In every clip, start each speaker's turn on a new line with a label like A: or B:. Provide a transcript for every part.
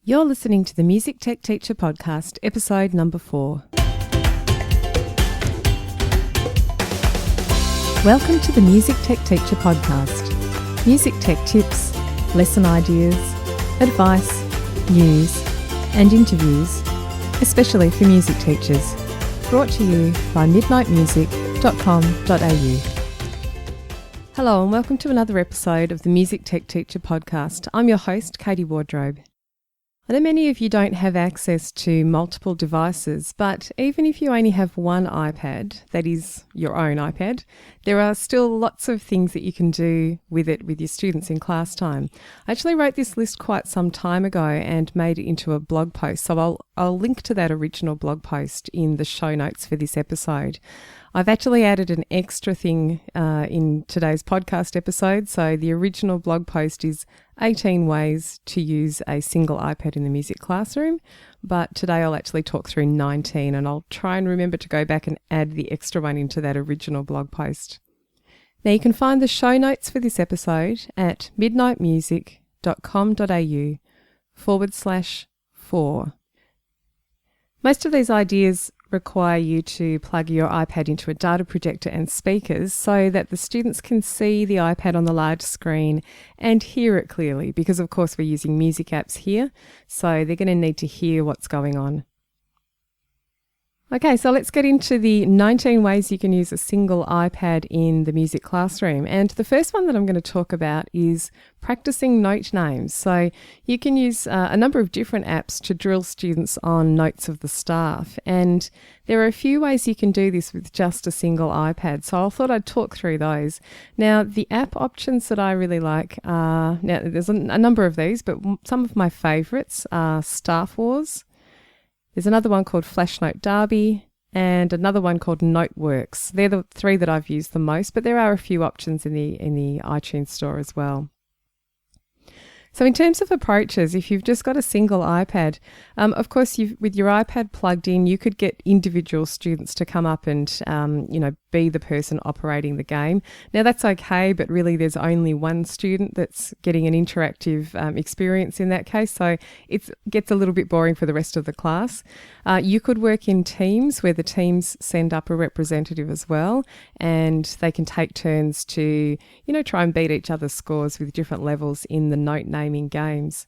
A: You're listening to the Music Tech Teacher Podcast, episode number 4. Welcome to the Music Tech Teacher Podcast. Music tech tips, lesson ideas, advice, news, and interviews, especially for music teachers. Brought to you by midnightmusic.com.au. Hello and welcome to another episode of the Music Tech Teacher Podcast. I'm your host, Katie Wardrobe. I know many of you don't have access to multiple devices, but even if you only have one iPad, that is your own iPad, there are still lots of things that you can do with it with your students in class time. I actually wrote this list quite some time ago and made it into a blog post, so I'll link to that original blog post in the show notes for this episode. I've actually added an extra thing in today's podcast episode. So the original blog post is 18 ways to use a single iPad in the music classroom. But today I'll actually talk through 19 and I'll try and remember to go back and add the extra one into that original blog post. Now you can find the show notes for this episode at midnightmusic.com.au/4. Most of these ideas require you to plug your iPad into a data projector and speakers so that the students can see the iPad on the large screen and hear it clearly, because of course we're using music apps here, so they're going to need to hear what's going on. Okay, so let's get into the 19 ways you can use a single iPad in the music classroom. And the first one that I'm going to talk about is practicing note names. So you can use a number of different apps to drill students on notes of the staff. And there are a few ways you can do this with just a single iPad. So I thought I'd talk through those. Now, the app options that I really like are, now there's a number of these, but some of my favourites are Staff Wars. There's another one called Flash Note Derby and another one called Noteworks. They're the three that I've used the most, but there are a few options in the iTunes store as well. So in terms of approaches, if you've just got a single iPad, of course, with your iPad plugged in, you could get individual students to come up and, be the person operating the game. Now that's okay, but really there's only one student that's getting an interactive experience in that case. So it gets a little bit boring for the rest of the class. You could work in teams where the teams send up a representative as well, and they can take turns to, try and beat each other's scores with different levels in the note naming games.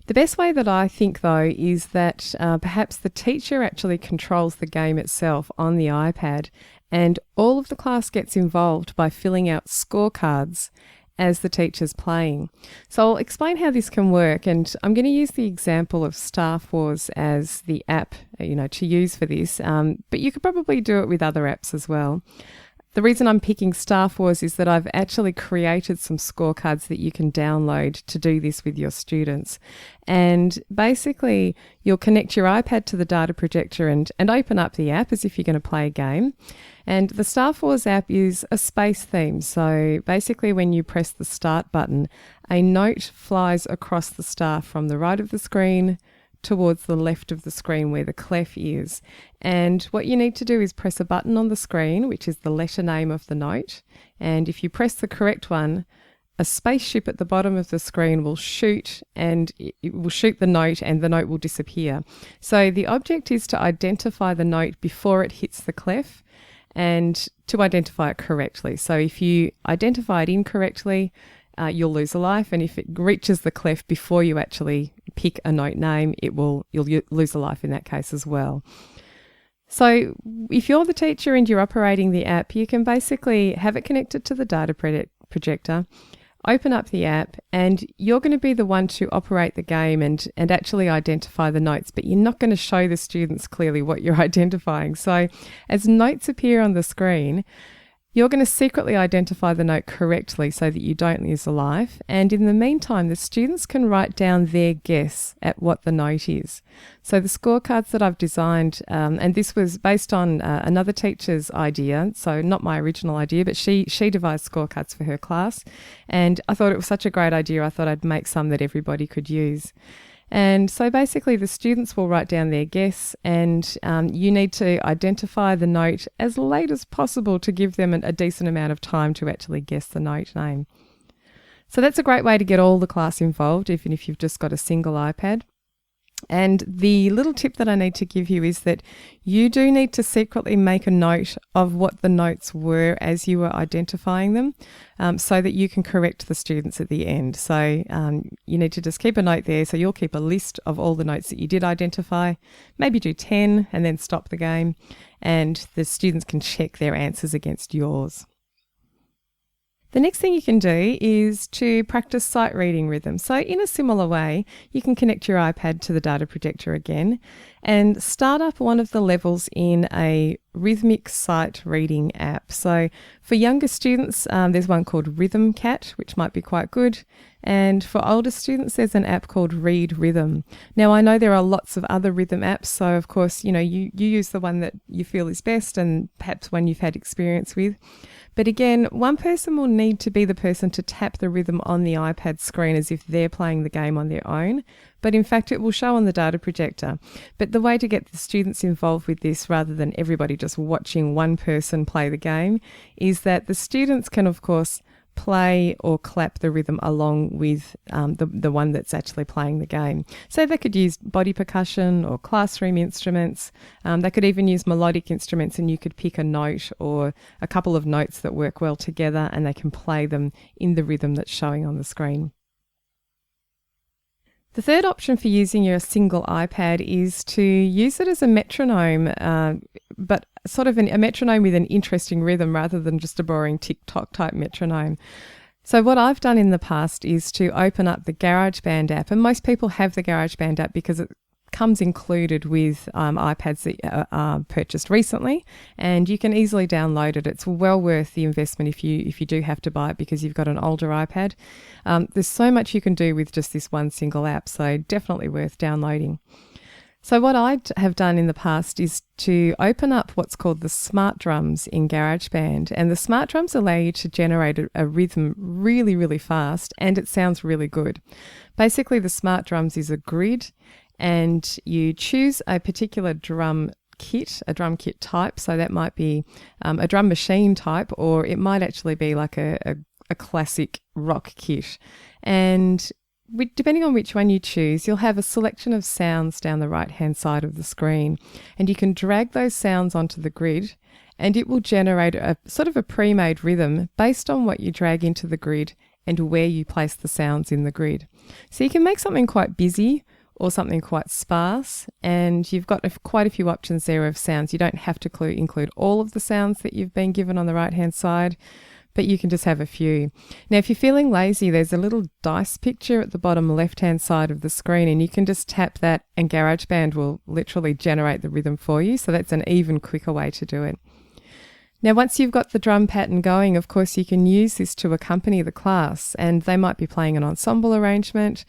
A: The best way that I think, though, is that perhaps the teacher actually controls the game itself on the iPad, and all of the class gets involved by filling out scorecards as the teacher's playing. So I'll explain how this can work, and I'm going to use the example of Staff Wars as the app, to use for this, but you could probably do it with other apps as well. The reason I'm picking Staff Wars is that I've actually created some scorecards that you can download to do this with your students. And basically, you'll connect your iPad to the data projector and open up the app as if you're going to play a game. And the Staff Wars app is a space theme. So basically, when you press the start button, a note flies across the staff from the right of the screen towards the left of the screen where the clef is. And what you need to do is press a button on the screen, which is the letter name of the note. And if you press the correct one, a spaceship at the bottom of the screen will shoot, and it will shoot the note and the note will disappear. So the object is to identify the note before it hits the clef and to identify it correctly. So if you identify it incorrectly, you'll lose a life, and if it reaches the clef before you actually pick a note name, you'll lose a life in that case as well. So if you're the teacher and you're operating the app, you can basically have it connected to the data projector, open up the app, and you're going to be the one to operate the game and actually identify the notes, but you're not going to show the students clearly what you're identifying. So as notes appear on the screen, you're going to secretly identify the note correctly so that you don't lose a life. And in the meantime, the students can write down their guess at what the note is. So the scorecards that I've designed, and this was based on another teacher's idea, so not my original idea, but she devised scorecards for her class. And I thought it was such a great idea, I thought I'd make some that everybody could use. And so basically the students will write down their guess, and you need to identify the note as late as possible to give them a decent amount of time to actually guess the note name. So that's a great way to get all the class involved, even if you've just got a single iPad. And the little tip that I need to give you is that you do need to secretly make a note of what the notes were as you were identifying them, so that you can correct the students at the end. So you need to just keep a note there. So you'll keep a list of all the notes that you did identify, maybe do 10 and then stop the game, and the students can check their answers against yours. The next thing you can do is to practice sight reading rhythm. So in a similar way, you can connect your iPad to the data projector again and start up one of the levels in a rhythmic sight reading app. So for younger students, there's one called Rhythm Cat, which might be quite good. And for older students, there's an app called Read Rhythm. Now, I know there are lots of other rhythm apps. So of course, you use the one that you feel is best and perhaps one you've had experience with. But again, one person will need to be the person to tap the rhythm on the iPad screen as if they're playing the game on their own. But in fact, it will show on the data projector. But the way to get the students involved with this, rather than everybody just watching one person play the game, is that the students can, of course, play or clap the rhythm along with the one that's actually playing the game. So they could use body percussion or classroom instruments. They could even use melodic instruments, and you could pick a note or a couple of notes that work well together, and they can play them in the rhythm that's showing on the screen. The third option for using your single iPad is to use it as a metronome, but sort of a metronome with an interesting rhythm rather than just a boring tick-tock type metronome. So what I've done in the past is to open up the GarageBand app, and most people have the GarageBand app because it comes included with iPads that are purchased recently, and you can easily download it. It's well worth the investment if you do have to buy it because you've got an older iPad. There's so much you can do with just this one single app, so definitely worth downloading. So what I have done in the past is to open up what's called the smart drums in GarageBand, and the smart drums allow you to generate a rhythm really, really fast, and it sounds really good. Basically, the smart drums is a grid, and you choose a particular drum kit type. So that might be a drum machine type, or it might actually be like a classic rock kit. And depending on which one you choose, you'll have a selection of sounds down the right-hand side of the screen, and you can drag those sounds onto the grid, and it will generate a sort of a pre-made rhythm based on what you drag into the grid and where you place the sounds in the grid. So you can make something quite busy or something quite sparse, and you've got quite a few options there of sounds. You don't have to include all of the sounds that you've been given on the right-hand side, but you can just have a few. Now, if you're feeling lazy, there's a little dice picture at the bottom left-hand side of the screen, and you can just tap that and GarageBand will literally generate the rhythm for you. So that's an even quicker way to do it. Now, once you've got the drum pattern going, of course, you can use this to accompany the class, and they might be playing an ensemble arrangement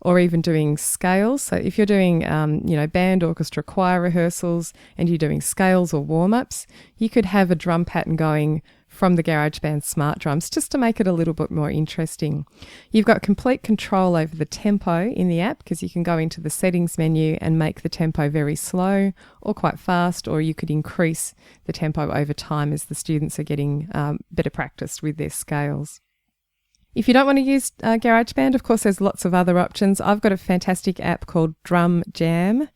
A: or even doing scales. So if you're doing, band, orchestra, choir rehearsals, and you're doing scales or warm-ups, you could have a drum pattern going from the GarageBand smart drums just to make it a little bit more interesting. You've got complete control over the tempo in the app because you can go into the settings menu and make the tempo very slow or quite fast, or you could increase the tempo over time as the students are getting better practiced with their scales. If you don't want to use GarageBand, of course, there's lots of other options. I've got a fantastic app called Drum Jam,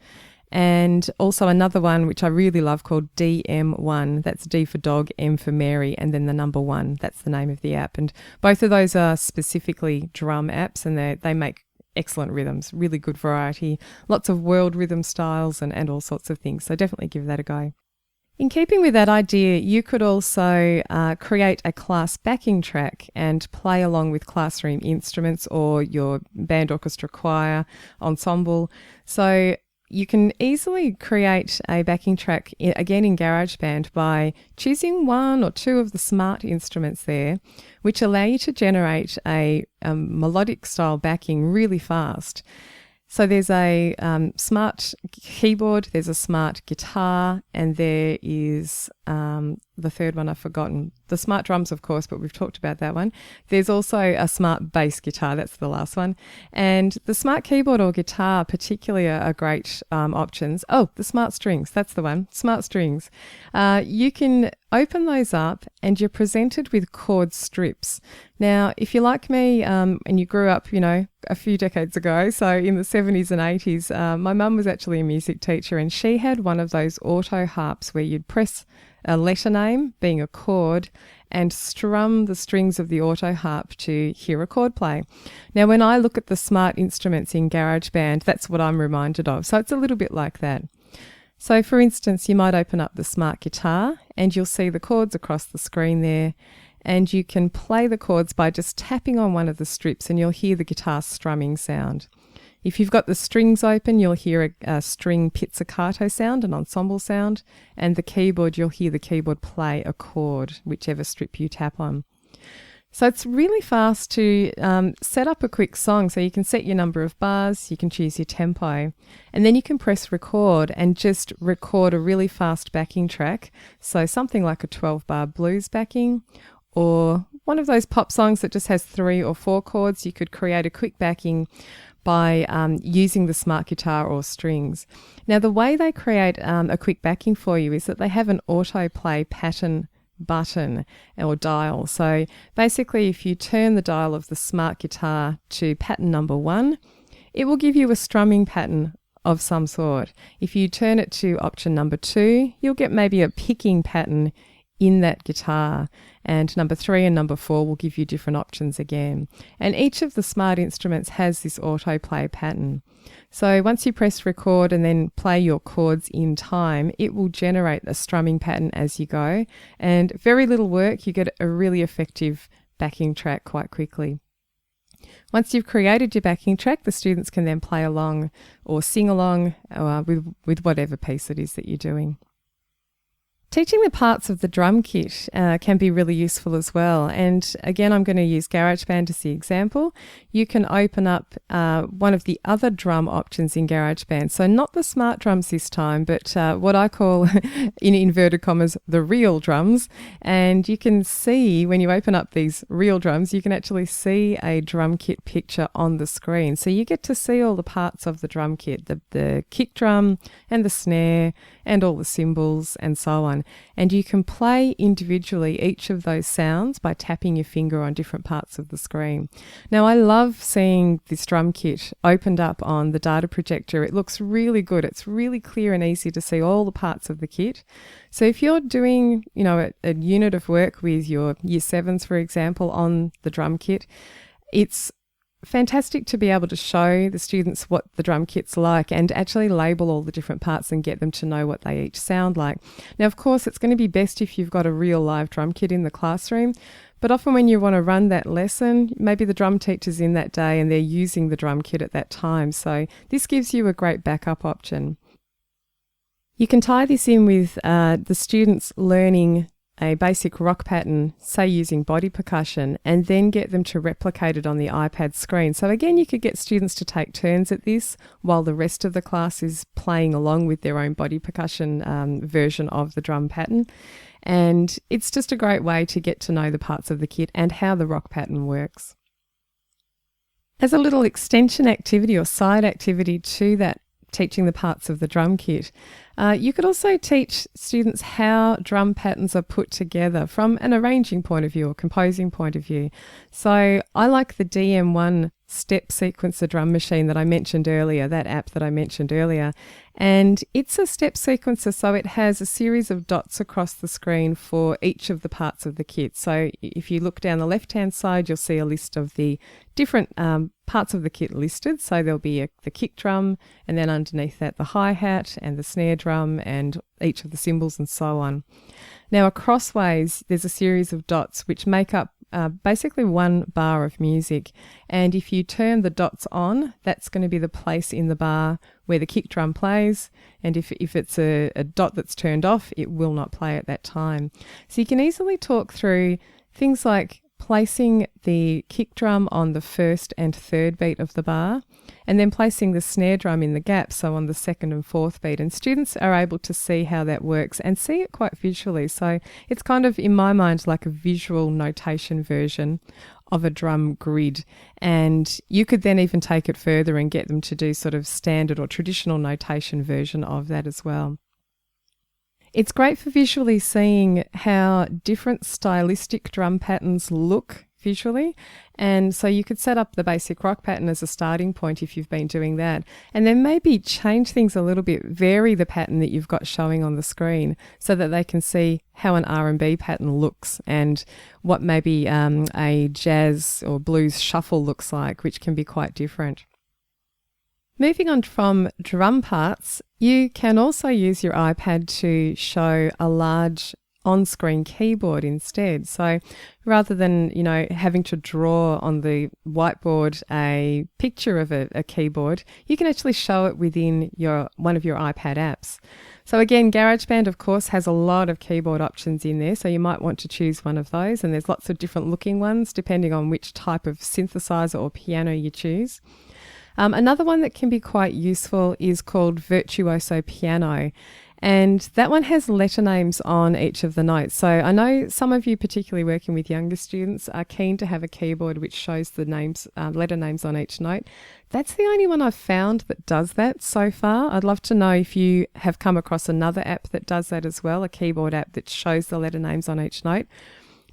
A: and also another one which I really love called DM1. That's D for dog, M for Mary, and then the number 1. That's the name of the app. And both of those are specifically drum apps, and they make excellent rhythms, really good variety, lots of world rhythm styles and all sorts of things. So definitely give that a go. In keeping with that idea, you could also create a class backing track and play along with classroom instruments or your band, orchestra, choir, ensemble. So you can easily create a backing track, again in GarageBand, by choosing one or two of the smart instruments there, which allow you to generate a melodic style backing really fast. So there's a smart keyboard, there's a smart guitar, and there is the third one I've forgotten. The smart drums, of course, but we've talked about that one. There's also a smart bass guitar. That's the last one. And the smart keyboard or guitar particularly are great options. Oh, the smart strings. That's the one. Smart strings. You can open those up and you're presented with chord strips. Now, if you're like me and you grew up, a few decades ago, so in the 70s and 80s, my mum was actually a music teacher and she had one of those auto harps where you'd press a letter name, being a chord, and strum the strings of the auto harp to hear a chord play. Now, when I look at the smart instruments in GarageBand, that's what I'm reminded of. So it's a little bit like that. So for instance, you might open up the smart guitar and you'll see the chords across the screen there, and you can play the chords by just tapping on one of the strips and you'll hear the guitar strumming sound. If you've got the strings open, you'll hear a string pizzicato sound, an ensemble sound, and the keyboard, you'll hear the keyboard play a chord, whichever strip you tap on. So it's really fast to set up a quick song. So you can set your number of bars, you can choose your tempo, and then you can press record and just record a really fast backing track. So something like a 12-bar blues backing, or one of those pop songs that just has 3 or 4 chords. You could create a quick backing by using the smart guitar or strings. Now, the way they create a quick backing for you is that they have an autoplay pattern button or dial. So basically, if you turn the dial of the smart guitar to pattern number 1, it will give you a strumming pattern of some sort. If you turn it to option number 2, you'll get maybe a picking pattern in that guitar, and number 3 and number 4 will give you different options again. And each of the smart instruments has this autoplay pattern. So once you press record and then play your chords in time, it will generate a strumming pattern as you go, and very little work, you get a really effective backing track quite quickly. Once you've created your backing track, the students can then play along or sing along with whatever piece it is that you're doing. Teaching the parts of the drum kit can be really useful as well. And again, I'm going to use GarageBand as the example. You can open up one of the other drum options in GarageBand. So not the smart drums this time, but what I call, in inverted commas, the real drums. And you can see, when you open up these real drums, you can actually see a drum kit picture on the screen. So you get to see all the parts of the drum kit, the kick drum and the snare and all the cymbals and so on. And you can play individually each of those sounds by tapping your finger on different parts of the screen. Now, I love seeing this drum kit opened up on the data projector. It looks really good. It's really clear and easy to see all the parts of the kit. So if you're doing, a unit of work with your Year 7s, for example, on the drum kit, it's fantastic to be able to show the students what the drum kit's like and actually label all the different parts and get them to know what they each sound like. Now, of course, it's going to be best if you've got a real live drum kit in the classroom, but often when you want to run that lesson, maybe the drum teacher's in that day and they're using the drum kit at that time. So this gives you a great backup option. You can tie this in with the students learning a basic rock pattern, say using body percussion, and then get them to replicate it on the iPad screen. So again, you could get students to take turns at this while the rest of the class is playing along with their own body percussion version of the drum pattern. And it's just a great way to get to know the parts of the kit and how the rock pattern works. As a little extension activity or side activity to that, teaching the parts of the drum kit, you could also teach students how drum patterns are put together from an arranging point of view or composing point of view. So I like the DM1 step sequencer drum machine that I mentioned earlier, that app that I mentioned earlier. And it's a step sequencer, so it has a series of dots across the screen for each of the parts of the kit. So if you look down the left-hand side, you'll see a list of the different parts of the kit listed. So there'll be the kick drum, and then underneath that the hi-hat and the snare drum and each of the cymbals and so on. Now, crossways, there's a series of dots which make up basically one bar of music, and if you turn the dots on, that's going to be the place in the bar where the kick drum plays, and if it's a dot that's turned off, it will not play at that time. So you can easily talk through things like placing the kick drum on the first and third beat of the bar, and then placing the snare drum in the gap, so on the second and fourth beat. And students are able to see how that works and see it quite visually. So it's kind of, in my mind, like a visual notation version of a drum grid. And you could then even take it further and get them to do sort of standard or traditional notation version of that as well. It's great for visually seeing how different stylistic drum patterns look visually. And so you could set up the basic rock pattern as a starting point if you've been doing that, and then maybe change things a little bit, vary the pattern that you've got showing on the screen so that they can see how an R&B pattern looks and what maybe a jazz or blues shuffle looks like, which can be quite different. Moving on from drum parts, you can also use your iPad to show a large on-screen keyboard instead. So rather than, having to draw on the whiteboard a picture of a keyboard, you can actually show it within one of your iPad apps. So again, GarageBand, of course, has a lot of keyboard options in there, so you might want to choose one of those, and there's lots of different looking ones depending on which type of synthesizer or piano you choose. Another one that can be quite useful is called Virtuoso Piano, and that one has letter names on each of the notes. So I know some of you, particularly working with younger students, are keen to have a keyboard which shows the names, letter names on each note. That's the only one I've found that does that so far. I'd love to know if you have come across another app that does that as well, a keyboard app that shows the letter names on each note.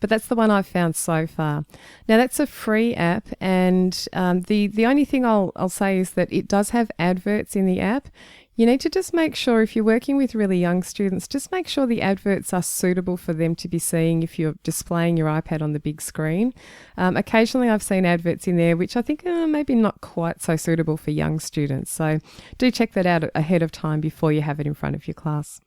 A: But that's the one I've found so far. Now, that's a free app, and the only thing I'll say is that it does have adverts in the app. You need to just make sure, if you're working with really young students, just make sure the adverts are suitable for them to be seeing if you're displaying your iPad on the big screen. Occasionally I've seen adverts in there which I think are maybe not quite so suitable for young students. So do check that out ahead of time before you have it in front of your class.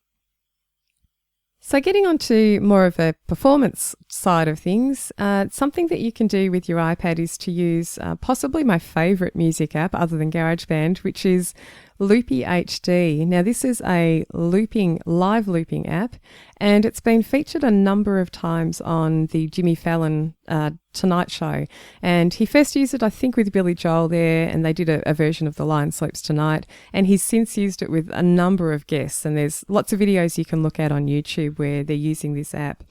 A: So getting on to more of a performance side of things, something that you can do with your iPad is to use possibly my favourite music app other than GarageBand, which is Loopy HD. Now, this is a live looping app, and it's been featured a number of times on the Jimmy Fallon Tonight Show. And he first used it, I think, with Billy Joel there, and they did a version of The Lion Sleeps Tonight. And he's since used it with a number of guests, and there's lots of videos you can look at on YouTube where they're using this app.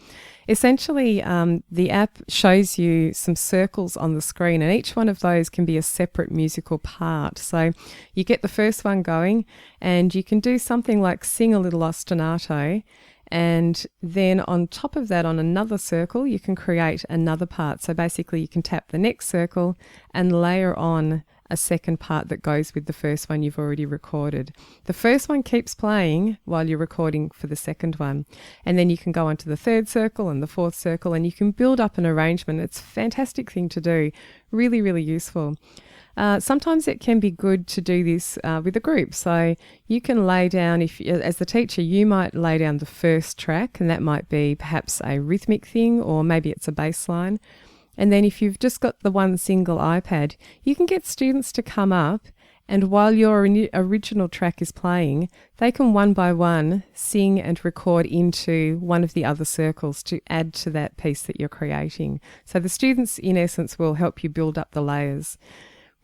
A: Essentially, the app shows you some circles on the screen, and each one of those can be a separate musical part. So you get the first one going, and you can do something like sing a little ostinato, and then on top of that, on another circle, you can create another part. So basically, you can tap the next circle and layer on a second part that goes with the first one you've already recorded. The first one keeps playing while you're recording for the second one. And then you can go on to the third circle and the fourth circle, and you can build up an arrangement. It's a fantastic thing to do. Really, really useful. Sometimes it can be good to do this with a group. So you can lay down, as the teacher, you might lay down the first track, and that might be perhaps a rhythmic thing, or maybe it's a bass line. And then if you've just got the one single iPad, you can get students to come up, and while your original track is playing, they can one by one sing and record into one of the other circles to add to that piece that you're creating. So the students, in essence, will help you build up the layers.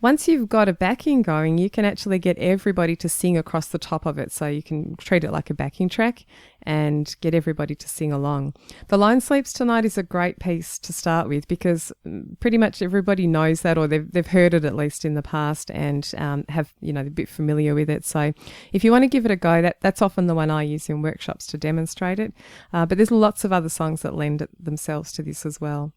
A: Once you've got a backing going, you can actually get everybody to sing across the top of it. So you can treat it like a backing track and get everybody to sing along. The Lion Sleeps Tonight is a great piece to start with because pretty much everybody knows that, or they've heard it at least in the past and have, a bit familiar with it. So if you want to give it a go, that's often the one I use in workshops to demonstrate it. But there's lots of other songs that lend themselves to this as well.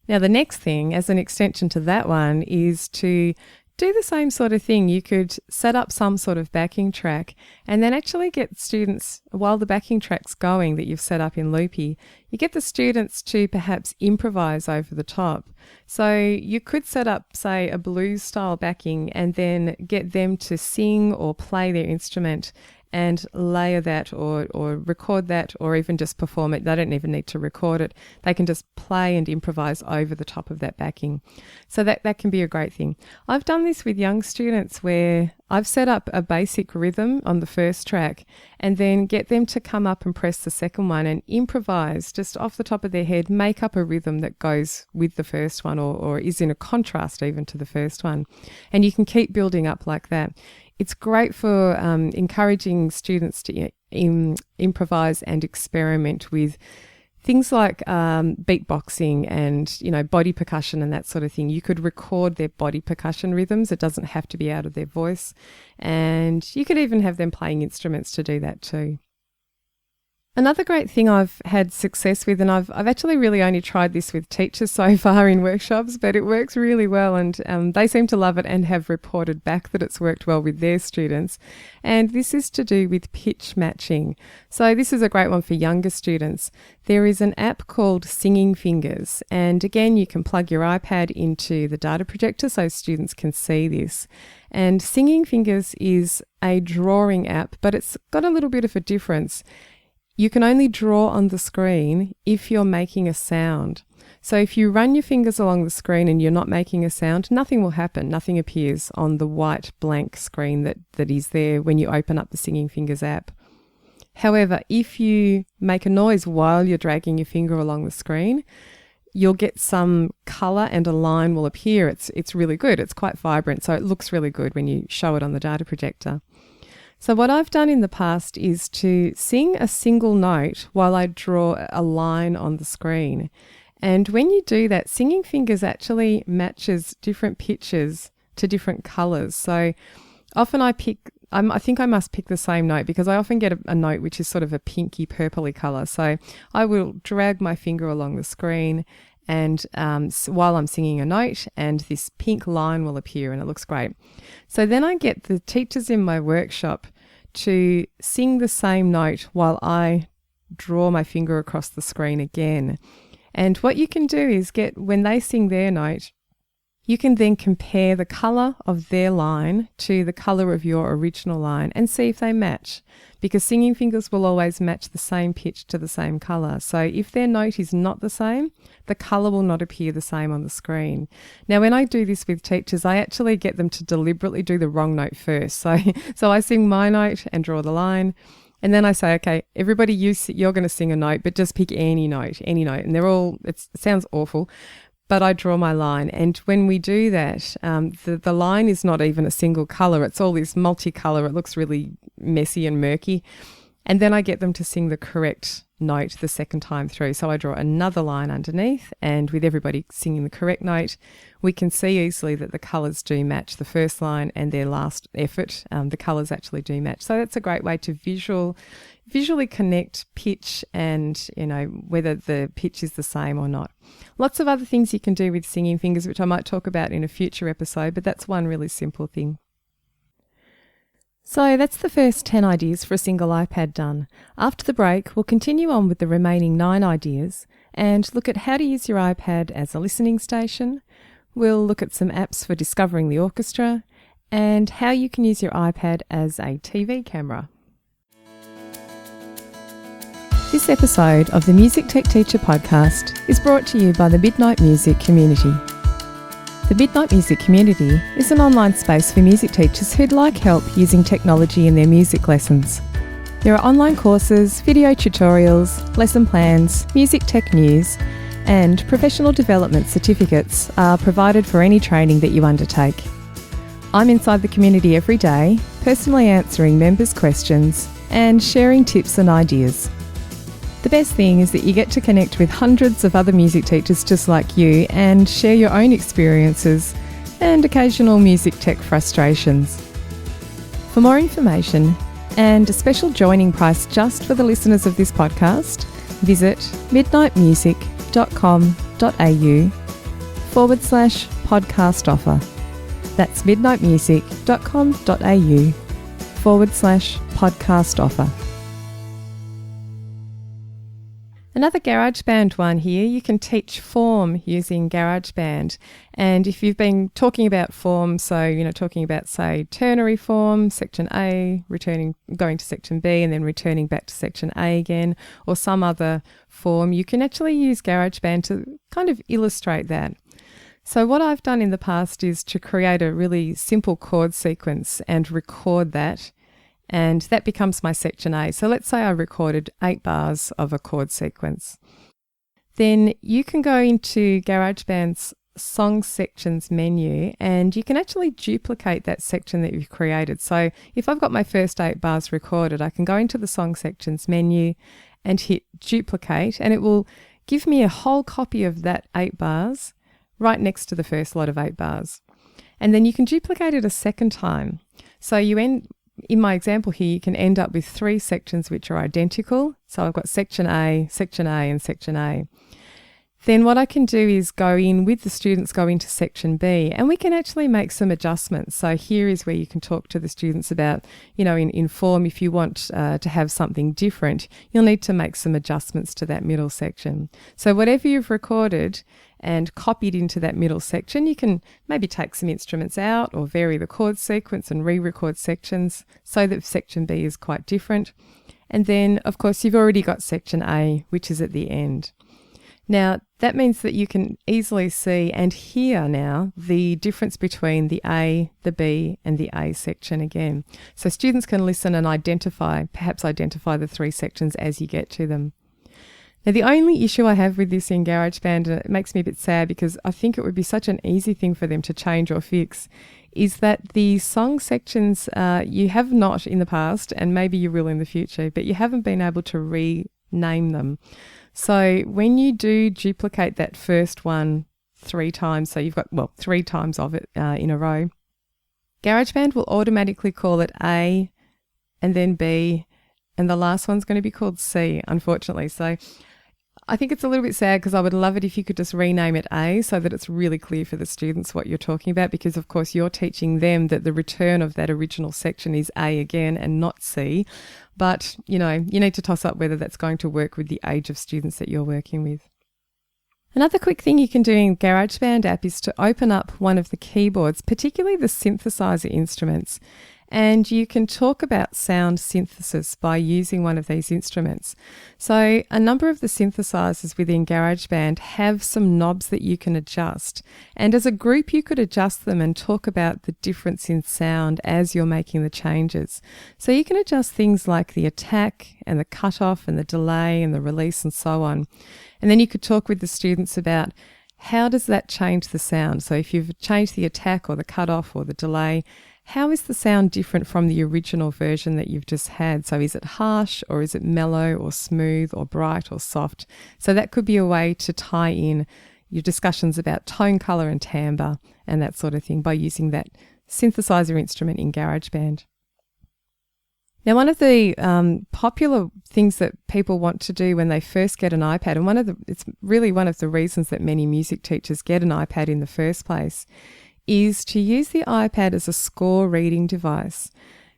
A: Now, the next thing, as an extension to that one, is to do the same sort of thing. You could set up some sort of backing track and then actually get students, while the backing track's going that you've set up in Loopy, you get the students to perhaps improvise over the top. So you could set up, say, a blues style backing and then get them to sing or play their instrument and layer that or record that, or even just perform it. They don't even need to record it. They can just play and improvise over the top of that backing. So that can be a great thing. I've done this with young students where I've set up a basic rhythm on the first track and then get them to come up and press the second one and improvise just off the top of their head, make up a rhythm that goes with the first one or is in a contrast even to the first one. And you can keep building up like that. It's great for encouraging students to improvise and experiment with things like beatboxing and, body percussion and that sort of thing. You could record their body percussion rhythms. It doesn't have to be out of their voice. And you could even have them playing instruments to do that too. Another great thing I've had success with, and I've actually really only tried this with teachers so far in workshops, but it works really well, and they seem to love it and have reported back that it's worked well with their students. And this is to do with pitch matching. So this is a great one for younger students. There is an app called Singing Fingers, and again, you can plug your iPad into the data projector so students can see this. And Singing Fingers is a drawing app, but it's got a little bit of a difference. You can only draw on the screen if you're making a sound. So if you run your fingers along the screen and you're not making a sound, nothing will happen. Nothing appears on the white blank screen that is there when you open up the Singing Fingers app. However, if you make a noise while you're dragging your finger along the screen, you'll get some colour and a line will appear. It's really good. It's quite vibrant, so it looks really good when you show it on the data projector. So what I've done in the past is to sing a single note while I draw a line on the screen. And when you do that, Singing Fingers actually matches different pitches to different colours. So often I think I must pick the same note because I often get a note which is sort of a pinky purpley colour. So I will drag my finger along the screen and while I'm singing a note, and this pink line will appear and it looks great. So then I get the teachers in my workshop to sing the same note while I draw my finger across the screen again. And what you can do is when they sing their note, you can then compare the colour of their line to the colour of your original line and see if they match, because Singing Fingers will always match the same pitch to the same colour. So if their note is not the same, the colour will not appear the same on the screen. Now, when I do this with teachers, I actually get them to deliberately do the wrong note first. So I sing my note and draw the line. And then I say, okay, everybody, you're going to sing a note, but just pick any note. And it sounds awful, but I draw my line. And when we do that, the line is not even a single colour. It's all this multicolour. It looks really messy and murky. And then I get them to sing the correct note the second time through. So I draw another line underneath, and with everybody singing the correct note, we can see easily that the colours do match the first line and their last effort. The colours actually do match. So that's a great way to visually connect pitch and, whether the pitch is the same or not. Lots of other things you can do with Singing Fingers, which I might talk about in a future episode, but that's one really simple thing. So that's the first 10 ideas for a single iPad done. After the break, we'll continue on with the remaining 9 ideas and look at how to use your iPad as a listening station. We'll look at some apps for discovering the orchestra and how you can use your iPad as a TV camera. This episode of the Music Tech Teacher podcast is brought to you by the Midnight Music Community. The Midnight Music Community is an online space for music teachers who'd like help using technology in their music lessons. There are online courses, video tutorials, lesson plans, music tech news, and professional development certificates are provided for any training that you undertake. I'm inside the community every day, personally answering members' questions and sharing tips and ideas. The best thing is that you get to connect with hundreds of other music teachers just like you and share your own experiences and occasional music tech frustrations. For more information and a special joining price just for the listeners of this podcast, visit midnightmusic.com.au/podcast offer. That's midnightmusic.com.au/podcast offer. Another GarageBand one here, you can teach form using GarageBand. And if you've been talking about form, so, talking about, say, ternary form, section A, going to section B and then returning back to section A again, or some other form, you can actually use GarageBand to kind of illustrate that. So what I've done in the past is to create a really simple chord sequence and record that. And that becomes my section A. So let's say I recorded 8 bars of a chord sequence. Then you can go into GarageBand's Song Sections menu and you can actually duplicate that section that you've created. So if I've got my first 8 bars recorded, I can go into the Song Sections menu and hit Duplicate, and it will give me a whole copy of that 8 bars right next to the first lot of 8 bars. And then you can duplicate it a second time. So in my example here, you can end up with 3 sections which are identical. So I've got section A, and section A. Then what I can do is go into section B, and we can actually make some adjustments. So here is where you can talk to the students about, in form, if you want to have something different, you'll need to make some adjustments to that middle section. So whatever you've recorded and copied into that middle section, you can maybe take some instruments out or vary the chord sequence and re-record sections so that section B is quite different. And then, of course, you've already got section A, which is at the end. Now, that means that you can easily see and hear now the difference between the A, the B, and the A section again. So students can listen and perhaps identify the 3 sections as you get to them. Now, the only issue I have with this in GarageBand, and it makes me a bit sad because I think it would be such an easy thing for them to change or fix, is that the song sections you have not in the past, and maybe you will in the future, but you haven't been able to rename them. So when you do duplicate that first one 3 times, so you've got, 3 times of it in a row, GarageBand will automatically call it A and then B, and the last one's going to be called C, unfortunately. So I think it's a little bit sad because I would love it if you could just rename it A so that it's really clear for the students what you're talking about, because of course you're teaching them that the return of that original section is A again and not C. But, you need to toss up whether that's going to work with the age of students that you're working with. Another quick thing you can do in GarageBand app is to open up one of the keyboards, particularly the synthesizer instruments. And you can talk about sound synthesis by using one of these instruments. So a number of the synthesizers within GarageBand have some knobs that you can adjust. And as a group, you could adjust them and talk about the difference in sound as you're making the changes. So you can adjust things like the attack and the cutoff and the delay and the release and so on. And then you could talk with the students about how does that change the sound. So if you've changed the attack or the cutoff or the delay, how is the sound different from the original version that you've just had? So is it harsh or is it mellow or smooth or bright or soft? So that could be a way to tie in your discussions about tone, colour and timbre and that sort of thing by using that synthesizer instrument in GarageBand. Now, one of the popular things that people want to do when they first get an iPad, and it's really one of the reasons that many music teachers get an iPad in the first place, is to use the iPad as a score reading device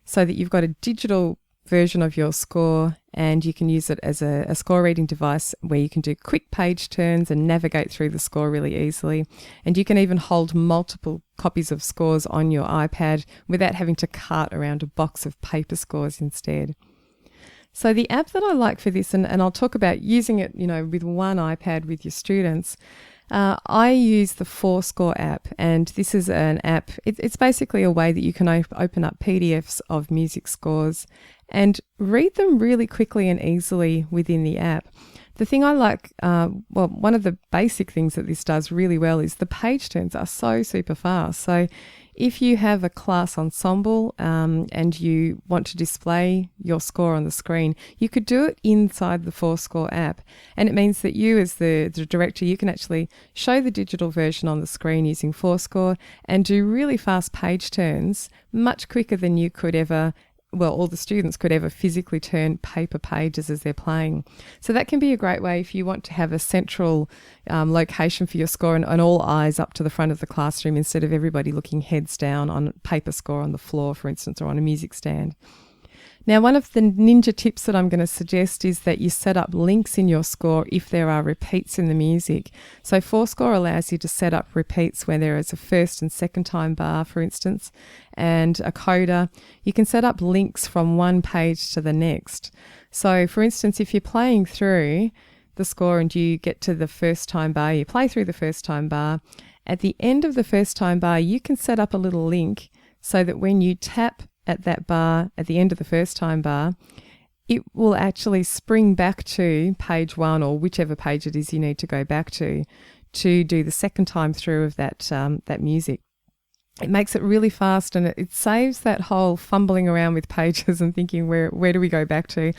A: so that you've got a digital version of your score and you can use it as a score reading device where you can do quick page turns and navigate through the score really easily. And you can even hold multiple copies of scores on your iPad without having to cart around a box of paper scores instead. So the app that I like for this, and I'll talk about using it, with one iPad with your students, I use the 4Score app, and this is an app. It's basically a way that you can open up PDFs of music scores and read them really quickly and easily within the app. The thing I like, one of the basic things that this does really well is the page turns are so super fast. So if you have a class ensemble and you want to display your score on the screen, you could do it inside the 4Score app. And it means that you as the director, you can actually show the digital version on the screen using 4Score and do really fast page turns much quicker than you could ever, all the students could ever physically turn paper pages as they're playing. So that can be a great way if you want to have a central location for your score and all eyes up to the front of the classroom instead of everybody looking heads down on paper score on the floor, for instance, or on a music stand. Now, one of the ninja tips that I'm going to suggest is that you set up links in your score if there are repeats in the music. So 4-score allows you to set up repeats where there is a first and second time bar, for instance, and a coda. You can set up links from one page to the next. So, for instance, if you're playing through the score and you get to the first time bar, you play through the first time bar. At the end of the first time bar, you can set up a little link so that when you tap at that bar at the end of the first time bar, it will actually spring back to page 1 or whichever page it is you need to go back to do the second time through of that music. It makes it really fast, and it saves that whole fumbling around with pages and thinking where do we go back to.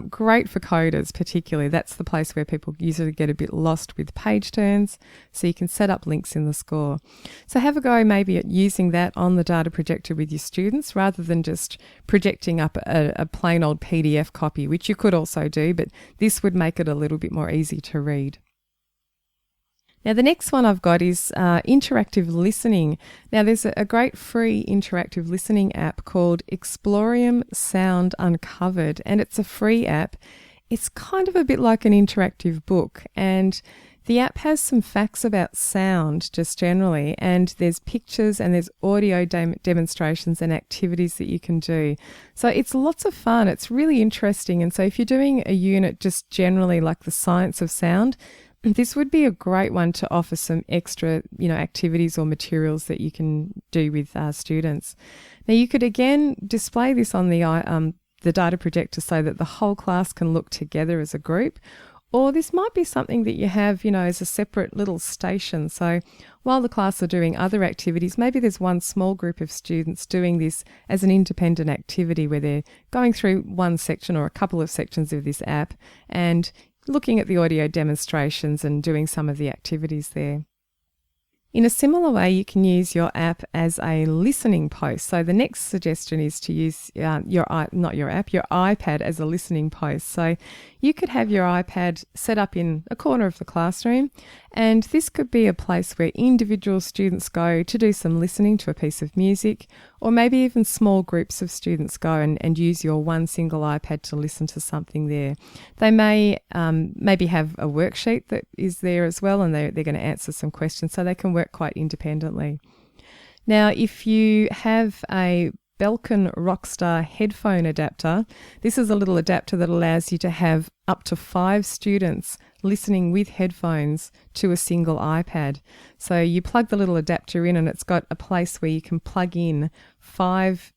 A: Great for coders particularly. That's the place where people usually get a bit lost with page turns, so you can set up links in the score. So have a go maybe at using that on the data projector with your students rather than just projecting up a plain old PDF copy, which you could also do, but this would make it a little bit more easy to read. Now, the next one I've got is interactive listening. Now, there's a great free interactive listening app called Explorium Sound Uncovered, and it's a free app. It's kind of a bit like an interactive book, and the app has some facts about sound just generally, and there's pictures and there's audio demonstrations and activities that you can do. So it's lots of fun. It's really interesting. And so if you're doing a unit just generally like the science of sound, this would be a great one to offer some extra, activities or materials that you can do with students. Now, you could again display this on the data projector so that the whole class can look together as a group, or this might be something that you have, as a separate little station. So while the class are doing other activities, maybe there's one small group of students doing this as an independent activity where they're going through one section or a couple of sections of this app and looking at the audio demonstrations and doing some of the activities there. In a similar way, you can use your app as a listening post. So the next suggestion is to use your iPad as a listening post. So you could have your iPad set up in a corner of the classroom, and this could be a place where individual students go to do some listening to a piece of music, or maybe even small groups of students go and use your one single iPad to listen to something there. They may maybe have a worksheet that is there as well, and they're going to answer some questions, so they can work quite independently. Now, if you have a Belkin Rockstar headphone adapter, this is a little adapter that allows you to have up to 5 students listening with headphones to a single iPad. So you plug the little adapter in and it's got a place where you can plug in 5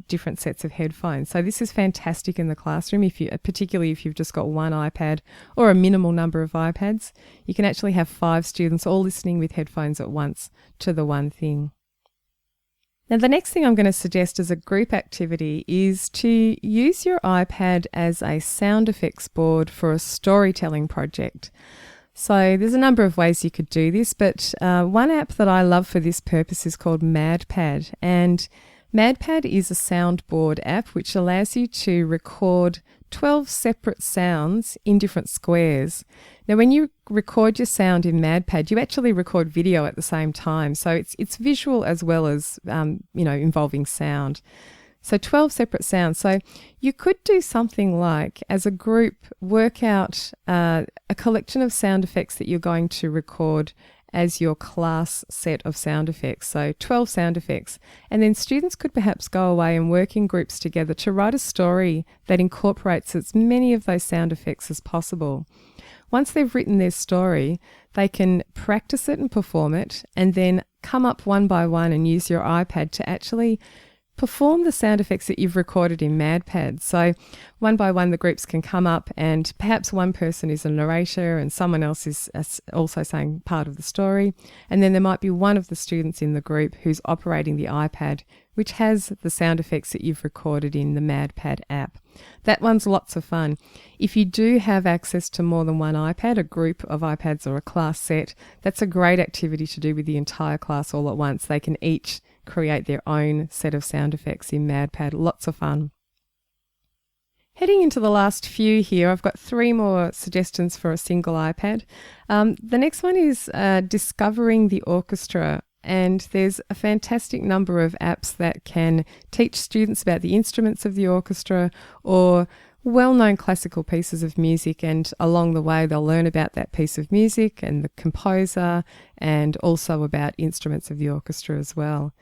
A: different sets of headphones. So this is fantastic in the classroom, particularly if you've just got one iPad or a minimal number of iPads. You can actually have 5 students all listening with headphones at once to the one thing. Now, the next thing I'm going to suggest as a group activity is to use your iPad as a sound effects board for a storytelling project. So there's a number of ways you could do this, but one app that I love for this purpose is called MadPad. And MadPad is a soundboard app which allows you to record 12 separate sounds in different squares. Now, when you record your sound in MadPad, you actually record video at the same time. So it's visual as well as, involving sound. So 12 separate sounds. So you could do something like, as a group, work out a collection of sound effects that you're going to record as your class set of sound effects. So 12 sound effects. And then students could perhaps go away and work in groups together to write a story that incorporates as many of those sound effects as possible. Once they've written their story, they can practice it and perform it, and then come up one by one and use your iPad to actually perform the sound effects that you've recorded in MadPad. So one by one, the groups can come up and perhaps one person is a narrator and someone else is also saying part of the story. And then there might be one of the students in the group who's operating the iPad, which has the sound effects that you've recorded in the MadPad app. That one's lots of fun. If you do have access to more than one iPad, a group of iPads or a class set, that's a great activity to do with the entire class all at once. They can each create their own set of sound effects in MadPad. Lots of fun. Heading into the last few here, I've got 3 more suggestions for a single iPad. The next one is discovering the orchestra. and there's a fantastic number of apps that can teach students about the instruments of the orchestra or well-known classical pieces of music, and along the way they'll learn about that piece of music and the composer and also about instruments of the orchestra as well.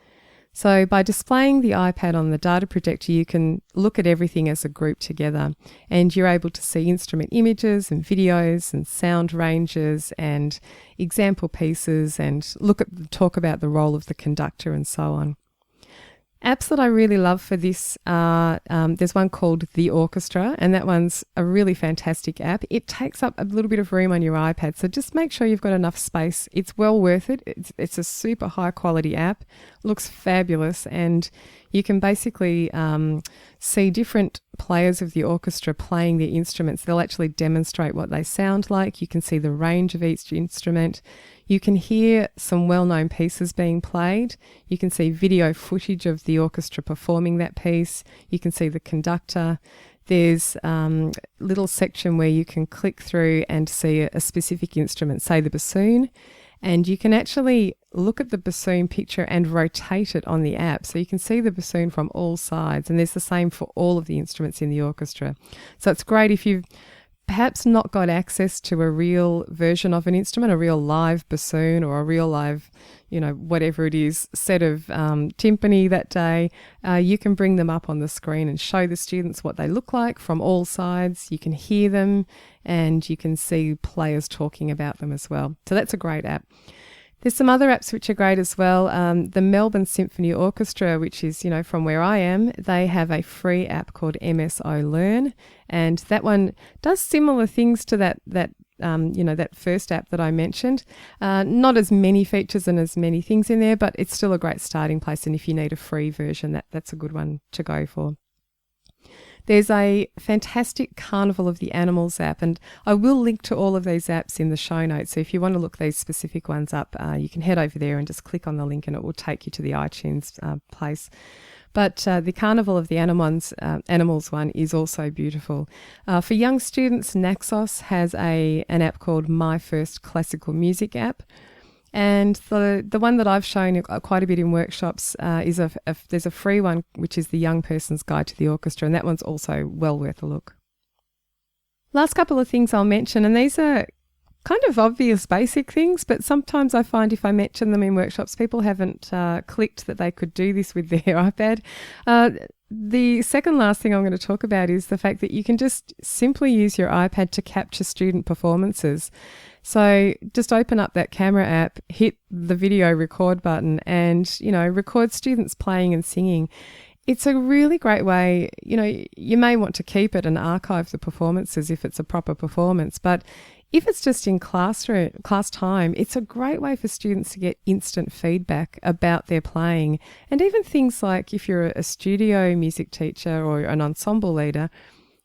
A: So by displaying the iPad on the data projector, you can look at everything as a group together, and you're able to see instrument images and videos and sound ranges and example pieces and talk about the role of the conductor and so on. Apps that I really love for this are, there's one called The Orchestra, and that one's a really fantastic app. It takes up a little bit of room on your iPad, so just make sure you've got enough space. It's well worth it. It's a super high quality app, looks fabulous, and you can basically see different players of the orchestra playing their instruments. They'll actually demonstrate what they sound like. You can see the range of each instrument. You can hear some well-known pieces being played. You can see video footage of the orchestra performing that piece. You can see the conductor. There's a little section where you can click through and see a specific instrument, say the bassoon, and you can actually look at the bassoon picture and rotate it on the app. So you can see the bassoon from all sides, and there's the same for all of the instruments in the orchestra. So it's great if you've perhaps not got access to a real version of an instrument, a real live bassoon or a real live, whatever it is, set of timpani that day. You can bring them up on the screen and show the students what they look like from all sides. You can hear them and you can see players talking about them as well. So that's a great app. There's some other apps which are great as well. The Melbourne Symphony Orchestra, which is, from where I am, they have a free app called MSO Learn, and that one does similar things to that first app that I mentioned. Not as many features and as many things in there, but it's still a great starting place. And if you need a free version, that's a good one to go for. There's a fantastic Carnival of the Animals app, and I will link to all of these apps in the show notes. So if you want to look these specific ones up, you can head over there and just click on the link and it will take you to the iTunes place. But the Carnival of the Animals one is also beautiful. For young students, Naxos has an app called My First Classical Music app. And the one that I've shown quite a bit in workshops is there's a free one, which is the Young Person's Guide to the Orchestra, and that one's also well worth a look. Last couple of things I'll mention, and these are kind of obvious basic things, but sometimes I find if I mention them in workshops, people haven't clicked that they could do this with their iPad. The second last thing I'm going to talk about is the fact that you can just simply use your iPad to capture student performances. So just open up that camera app, hit the video record button and, record students playing and singing. It's a really great way, you may want to keep it and archive the performances if it's a proper performance, but if it's just in class time, it's a great way for students to get instant feedback about their playing. And even things like if you're a studio music teacher or an ensemble leader,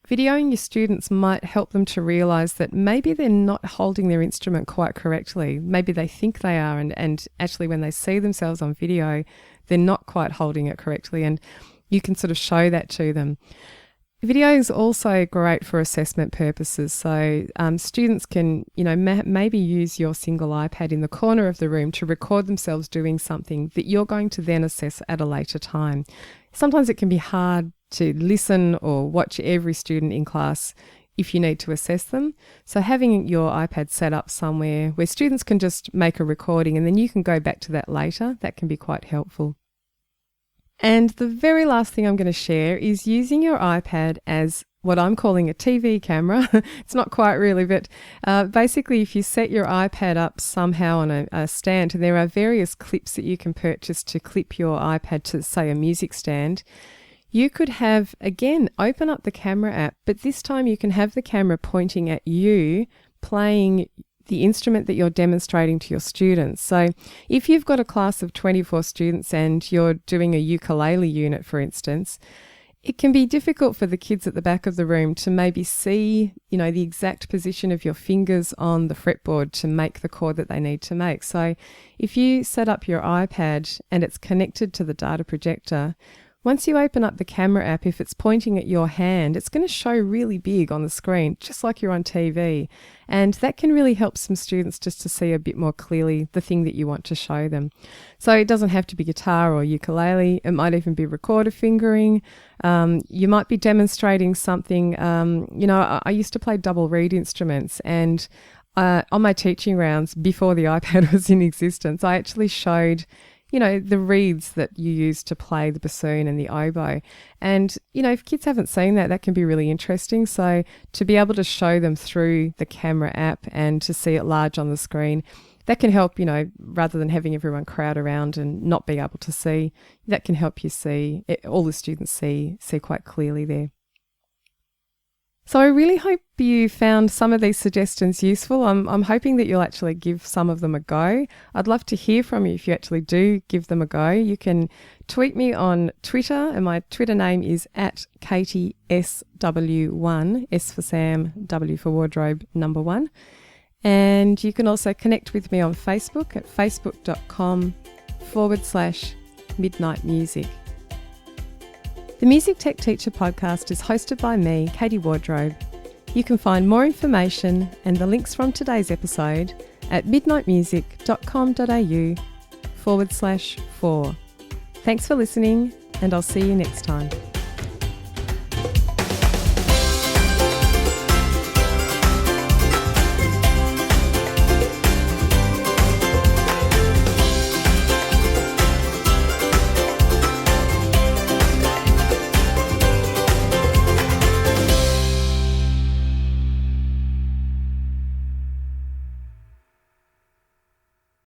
A: videoing your students might help them to realise that maybe they're not holding their instrument quite correctly. Maybe they think they are, and actually when they see themselves on video, they're not quite holding it correctly, and you can sort of show that to them. Video is also great for assessment purposes. So students can, maybe use your single iPad in the corner of the room to record themselves doing something that you're going to then assess at a later time. Sometimes it can be hard to listen or watch every student in class if you need to assess them. So having your iPad set up somewhere where students can just make a recording and then you can go back to that later, that can be quite helpful. And the very last thing I'm going to share is using your iPad as what I'm calling a TV camera. It's not quite really, but basically if you set your iPad up somehow on a stand, there are various clips that you can purchase to clip your iPad to, say, a music stand. You could have, again, open up the camera app, but this time you can have the camera pointing at you, playing the instrument that you're demonstrating to your students. So if you've got a class of 24 students and you're doing a ukulele unit, for instance, it can be difficult for the kids at the back of the room to maybe see, the exact position of your fingers on the fretboard to make the chord that they need to make. So if you set up your iPad and it's connected to the data projector, Once you open up the camera app, if it's pointing at your hand, it's going to show really big on the screen, just like you're on TV. And that can really help some students just to see a bit more clearly the thing that you want to show them. So it doesn't have to be guitar or ukulele. It might even be recorder fingering. You might be demonstrating something. I used to play double reed instruments, and on my teaching rounds before the iPad was in existence, I actually showed the reeds that you use to play the bassoon and the oboe. And, if kids haven't seen that, that can be really interesting. So to be able to show them through the camera app and to see it large on the screen, that can help, rather than having everyone crowd around and not being able to see, that can help you see, all the students see quite clearly there. So I really hope you found some of these suggestions useful. I'm hoping that you'll actually give some of them a go. I'd love to hear from you if you actually do give them a go. You can tweet me on Twitter, and my Twitter name is @KatieSW1, S for Sam, W for Wardrobe, number 1. And you can also connect with me on Facebook at facebook.com/Midnight Music. The Music Tech Teacher podcast is hosted by me, Katie Wardrobe. You can find more information and the links from today's episode at midnightmusic.com.au/4. Thanks for listening, and I'll see you next time.